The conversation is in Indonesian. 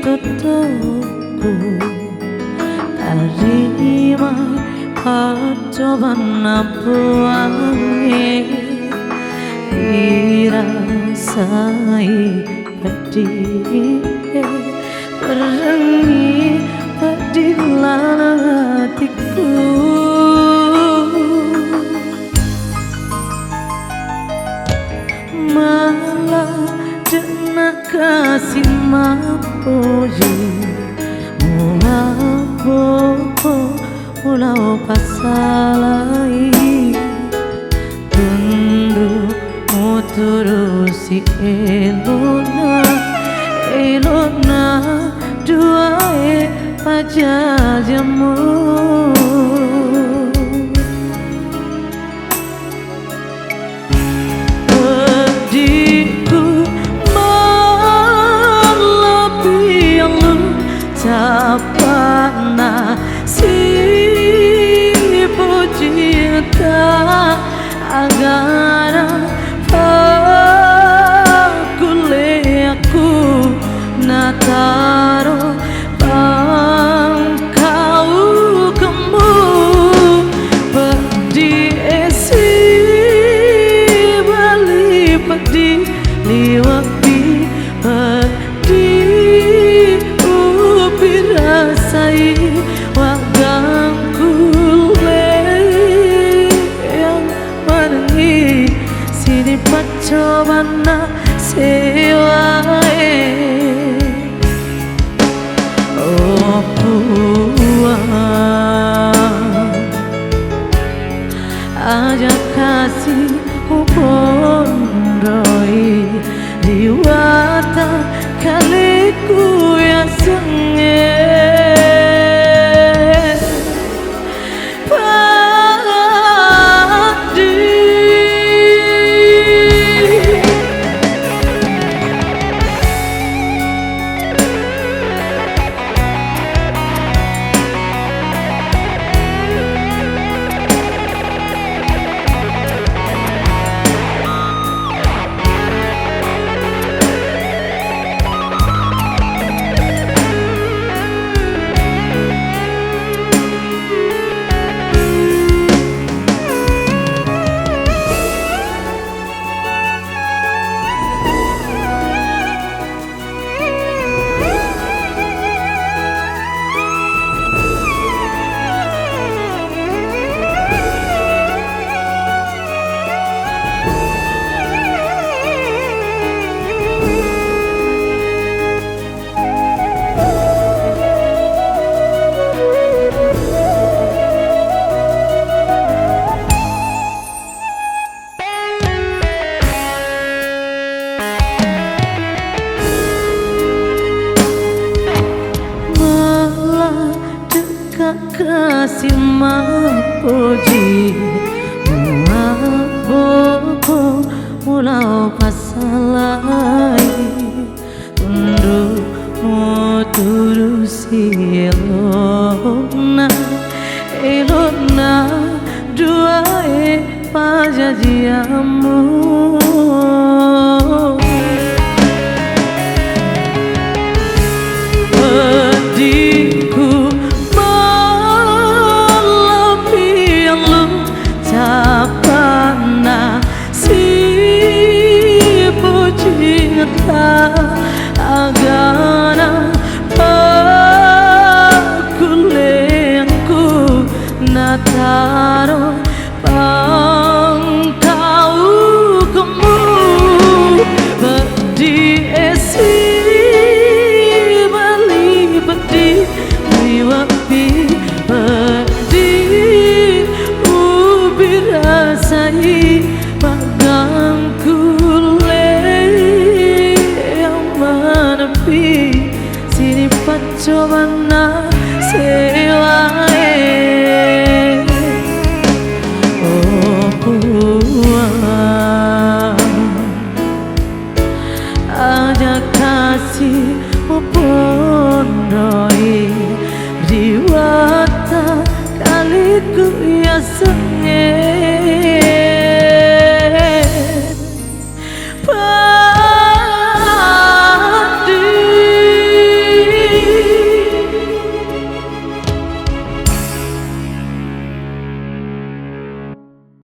tutuku terima percobaan buangnya dirasai pedih berengi pedihlah hatiku malah dena kasih mapoji muabopo ulau pasalai tundu muturusi elona duae pajajamu pedihku melebihi tak pernah cinta agar aku nataro bangkau kamu pedih esi bali pedih liwapi pedih upi rasai wagangku sini pacobana sewae oh puang aja kasih upondoi diwata kaliku ya senge kasih mapuji muabopo mulau pasalai tundu muturusi elona duae pajajiamu pedihku agar aku lengku nataro bangkau kamu pedih esi bali pedih liwapi pedih ubi rasai bagangku sini pacobana sewae oh puang aja kasih upondoi diwata kaliku ya senge